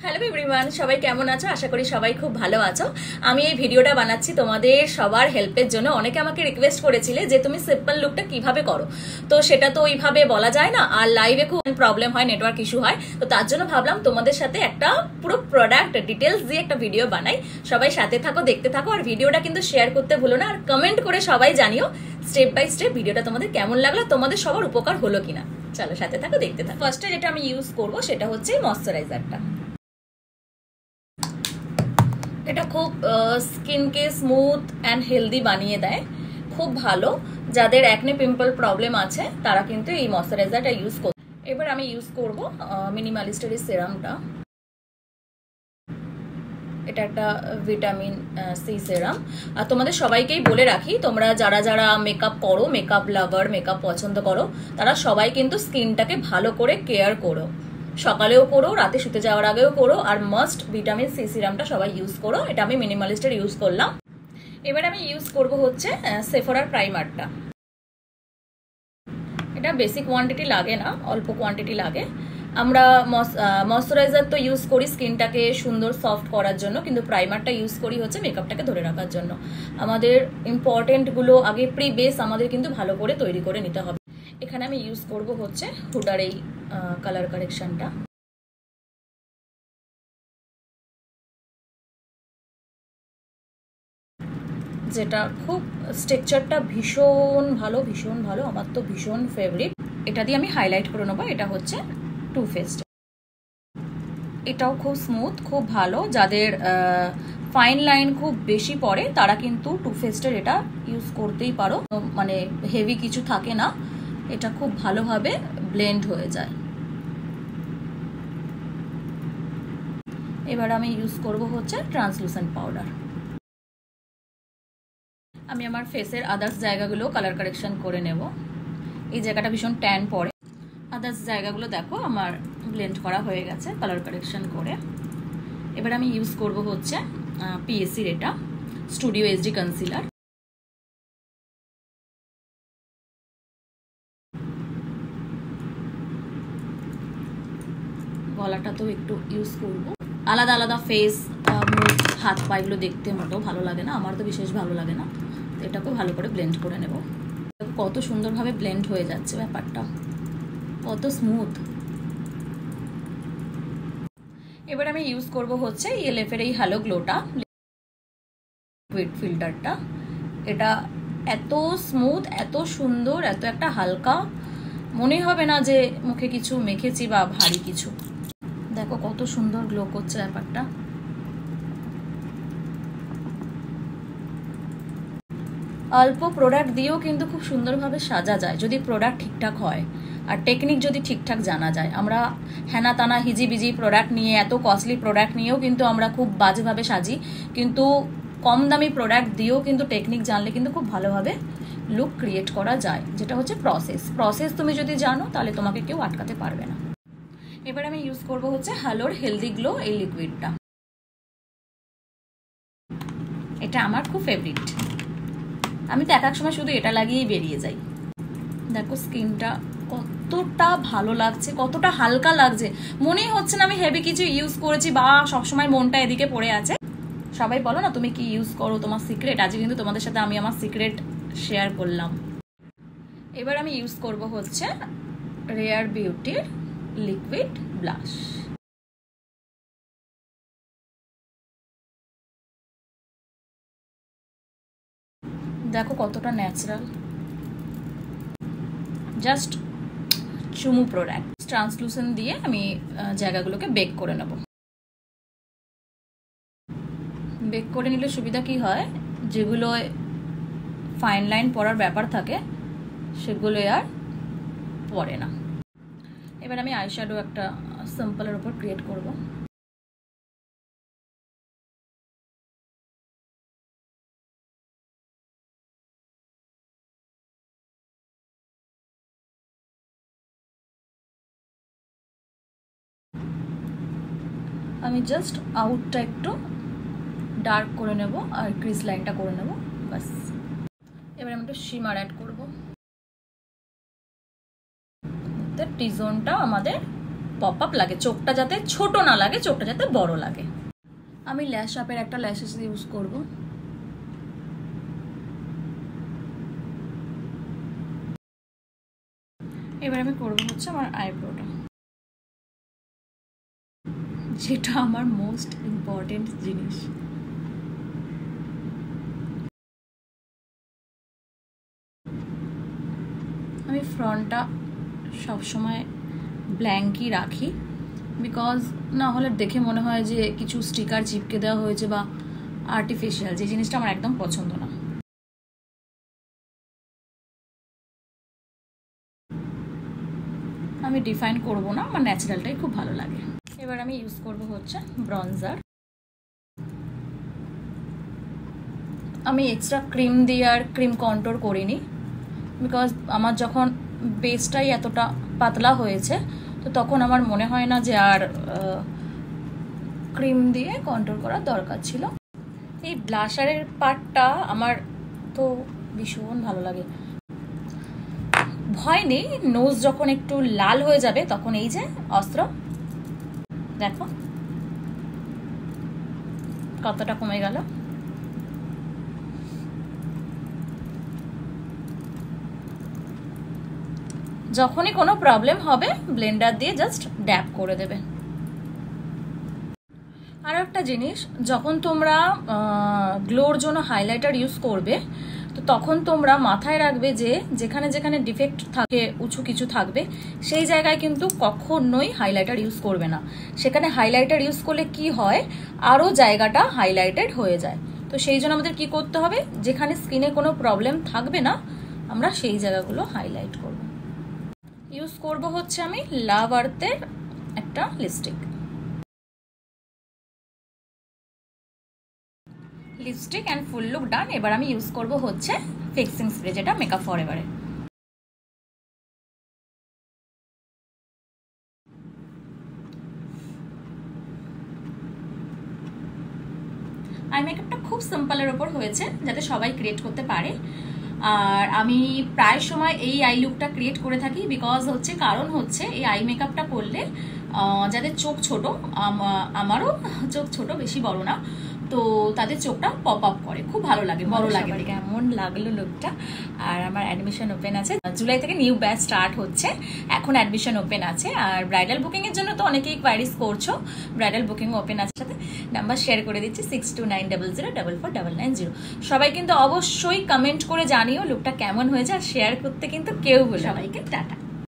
Hello everyone, সবাই কেমন আছো? আশা করি সবাই খুব ভালো আছো। আমি এই ভিডিওটা বানাচ্ছি তোমাদের সবার হেল্পের জন্য। অনেকে আমাকে রিকোয়েস্ট করেছিলে যে তুমি সিম্পল লুকটা কিভাবে করো, তো সেটা তো ওইভাবে বলা যায় না, আর লাইভে খুব প্রবলেম হয়, নেটওয়ার্ক ইস্যু হয়। তো তার জন্য ভাবলাম তোমাদের সাথে একটা পুরো প্রোডাক্ট ডিটেলস দিয়ে একটা ভিডিও বানাই। সবাই সাথে থাকো, দেখতে থাকো, আর ভিডিওটা কিন্তু শেয়ার করতে ভুলো না, আর কমেন্ট করে সবাই জানিও স্টেপ বাই স্টেপ ভিডিওটা তোমাদের কেমন লাগলো, তোমাদের সবার উপকার হলো কিনা। চলো সাথে থাকো, দেখতে থাকো। ফার্স্টে যেটা আমি ইউজ করব সেটা হচ্ছে ময়শ্চারাইজারটা। এটা খুব স্কিনকে স্মুথ অ্যান্ড হেলদি বানিয়ে দেয়, খুব ভালো। যাদের অ্যাকনে পিম্পল প্রবলেম আছে তারা কিন্তু এই ময়শ্চারাইজারটা ইউজ করবে। এবার আমি ইউজ করব মিনিমালিস্টের এই সেরামটা। এটা একটা ভিটামিন সি সেরাম। আর তোমাদের সবাইকেই বলে রাখি, তোমরা যারা যারা মেকআপ করো, মেকআপ লাভার, মেকআপ পছন্দ করো, তারা সবাই কিন্তু স্কিনটাকে ভালো করে কেয়ার করো। সকালেও করো, রাতে শুতে যাওয়ার আগেও করো, আর মাস্ট ভিটামিন সি সিরামটা সবাই ইউজ করো। এটা আমি মিনিমালিস্টের ইউজ করলাম। এবার আমি ইউজ করব হচ্ছে সেফোরার প্রাইমারটা। এটা বেশি কোয়ান্টিটি লাগে না, অল্প কোয়ান্টিটি লাগে। আমরা ময়শ্চারাইজার তো ইউজ করি স্কিনটাকে সুন্দর সফট করার জন্য, কিন্তু প্রাইমারটা ইউজ করি হচ্ছে মেকআপটাকে ধরে রাখার জন্য। আমাদের ইম্পর্টেন্টগুলো আগে প্রি বেস আমাদের কিন্তু ভালো করে তৈরি করে নিতে হবে। এখানে আমি ইউজ করব হচ্ছে হুডার এই কালার কারেকশনটা। যেটা খুব স্ট্রাকচারটা ভীষণ ভালো, ভীষণ ভালো, আমার তো ভীষণ ফেভারিট। এটা দিয়ে আমি হাইলাইট করে নেবো। এটা হচ্ছে টু ফেস্ট। এটাও খুব স্মুথ, খুব ভালো। যাদের ফাইন লাইন খুব বেশি পড়ে তারা কিন্তু টু ফেস্টের এটা ইউজ করতেই পারো, মানে হেভি কিছু থাকে না, এটা খুব ভালোভাবে ব্লেন্ড হয়ে যায়। এবার আমি ইউজ করব হচ্ছে ট্রান্সলুসেন্ট পাউডার। আমি আমার ফেসের আদার্স জায়গাগুলো কালার কারেকশন করে নেব। এই জায়গাটা ভীষণ ট্যান পড়ে, আদার্স জায়গাগুলো দেখো আমার ব্লেন্ড করা হয়ে গেছে কালার কারেকশন করে। এবার আমি ইউজ করব হচ্ছে পিএসসির এটা স্টুডিও এইচডি কনসিলার। গলাটা তো একটু ইউজ করব। আলাদা আলাদা ফেস, মুখ, হাত পা এগুলো দেখতে মোটেও ভালো লাগে না, আমার তো বিশেষ ভালো লাগে না। তো এটাকে ভালো করে ব্লেন্ড করে নেব। কত সুন্দরভাবে ব্লেন্ড হয়ে যাচ্ছে, ব্যাপারটা কত স্মুথ। এবার আমি ইউজ করব হচ্ছে ইএলএফের এই হ্যালো গ্লোটা লিকুইড ফিল্টারটা। এটা এত স্মুথ, এত সুন্দর, এত একটা হালকা, মনে হবে না যে মুখে কিছু মেখেছি বা ভারী কিছু। দেখো কত সুন্দর গ্লো করছে ব্যাপারটা। অল্প প্রোডাক্ট দিয়েও কিন্তু খুব সুন্দরভাবে সাজা যায় যদি প্রোডাক্ট ঠিকঠাক হয় আর টেকনিক যদি ঠিকঠাক জানা যায়। আমরা হেনা তানা হিজিবিজি প্রোডাক্ট নিয়ে, এত কস্টলি প্রোডাক্ট নিয়েও কিন্তু আমরা খুব বাজেভাবে সাজি, কিন্তু কম দামি প্রোডাক্ট দিয়েও কিন্তু টেকনিক জানলে কিন্তু খুব ভালোভাবে লুক ক্রিয়েট করা যায়। যেটা হচ্ছে প্রসেস তুমি যদি জানো তাহলে তোমাকে কেউ আটকাতে পারবে না। এবার আমি ইউজ করব হচ্ছে হ্যালোর হেলদি গ্লো এই লিকুইডটা। এটা আমার খুব ফেভারিট, আমি তো এক এক সময় শুধু এটা লাগিয়েই বেরিয়ে যাই। দেখো স্কিনটা কতটা ভালো লাগছে, কতটা হালকা লাগছে, মনেই হচ্ছে না আমি হেভি কিছু ইউজ করেছি বা সবসময় মনটা এদিকে পড়ে আছে। সবাই বলো না তুমি কি ইউজ করো, তোমার সিক্রেট। আজকে কিন্তু তোমাদের সাথে আমি আমার সিক্রেট শেয়ার করলাম। এবার আমি ইউজ করব হচ্ছে রেয়ার বিউটির লিকুইড ব্লাশ। দেখো কতটা ন্যাচারাল, জাস্ট চুমু প্রোডাক্ট। ট্রান্সলুসেন্ট দিয়ে আমি জায়গাগুলোকে বেক করে নেব। বেক করে নিলে সুবিধা কি হয়, যেগুলো ফাইন লাইন পড়ার ব্যাপার থাকে সেগুলো আর পড়ে না। এবার আমি আইশ্যাডো একটা সিম্পলের উপর ক্রিয়েট করব। আমি জাস্ট আউটটা একটু ডার্ক করে নেব আর ক্রিজ লাইনটা করে নেব, বাস। এবার আমি একটু শিমার অ্যাড করব। টি জোনটা আমাদের পপ আপ লাগে, চোখটা যাতে ছোট না লাগে, চোখটা যাতে বড় লাগে। আমি ল্যাশ আপের একটা ল্যাশেস ইউজ করব। এবার আমি করবো হচ্ছে আমার আইব্রোটা, যেটা আমার মোস্ট ইম্পর্টেন্ট জিনিস। আমি ফ্রন্টটা সবসময় ব্ল্যাঙ্কই রাখি, বিকজ না হলে দেখে মনে হয় যে কিছু স্টিকার চিপকে দেওয়া হয়েছে বা আর্টিফিশিয়াল, যে জিনিসটা আমার একদম পছন্দ না। আমি ডিফাইন করব না, আমার ন্যাচারালটাই খুব ভালো লাগে। এবার আমি ইউজ করব হচ্ছে ব্রনজার। আমি এক্সট্রা ক্রিম দিয়ে আর ক্রিম কন্ট্রোল করিনি, বিকজ আমার যখন বেসটাই এতটা পাতলা হয়েছে, তো তখন আমার মনে হয় না যে আর ক্রিম দিয়ে কন্ট্রোল করার দরকার ছিল। এই ব্লাশারের পার্টটা আমার তো ভীষণ ভালো লাগে। ভয় নেই, নোজ যখন একটু লাল হয়ে যাবে তখন এই যে অস্ত্র দেখো কতটা কমে গেল। যখনই কোনো প্রবলেম হবে ব্লেন্ডার দিয়ে জাস্ট ড্যাব করে দেবে। আর একটা জিনিস, যখন তোমরা গ্লোর জন্য হাইলাইটার ইউজ করবে, তো তখন তোমরা মাথায় রাখবে যে যেখানে যেখানে ডিফেক্ট থাকে, উঁচু কিছু থাকবে, সেই জায়গায় কিন্তু কখনোই হাইলাইটার ইউজ করবে না। সেখানে হাইলাইটার ইউজ করলে কি হয়, আরও জায়গাটা হাইলাইটেড হয়ে যায়। তো সেই জন্য আমাদের কি করতে হবে, যেখানে স্কিনে কোনো প্রবলেম থাকবে না আমরা সেই জায়গাগুলো হাইলাইট করব। ইউজ করব হচ্ছে আমি লাভ আর্থের একটা lipstick. Lipstick and full look done. এবার আমি ইউজ করব হচ্ছে ফিক্সিং স্প্রে, যেটা মেকআপ ফরএভারে। আই মেকআপটা খুব সিম্পলের ওপর হয়েছে, যাতে সবাই ক্রিয়েট করতে পারে। আর আমি প্রায় সময় এই আই লুকটা ক্রিয়েট করে থাকি, বিকজ হচ্ছে কারণ হচ্ছে এই আই মেকআপটা করলে যাদের চোখ ছোট, আমারও চোখ ছোট, বেশি বড় না, তো তাদের চোখটা পপ আপ করে, খুব ভালো লাগে, বড় লাগে। কেমন লাগলো লুকটা? আর আমার অ্যাডমিশন ওপেন আছে, জুলাই থেকে নিউ ব্যাচ স্টার্ট হচ্ছে, এখন অ্যাডমিশন ওপেন আছে। আর ব্রাইডাল বুকিং এর জন্য তো অনেকেই কোয়ারিজ করছো, ব্রাইডাল বুকিং ওপেন আছে, সাথে নাম্বার শেয়ার করে দিচ্ছি 6290044990। সবাই কিন্তু অবশ্যই কমেন্ট করে জানিও লুকটা কেমন হয়েছে, আর শেয়ার করতে কিন্তু কেউ ভুলো। সবাইকে টাটা।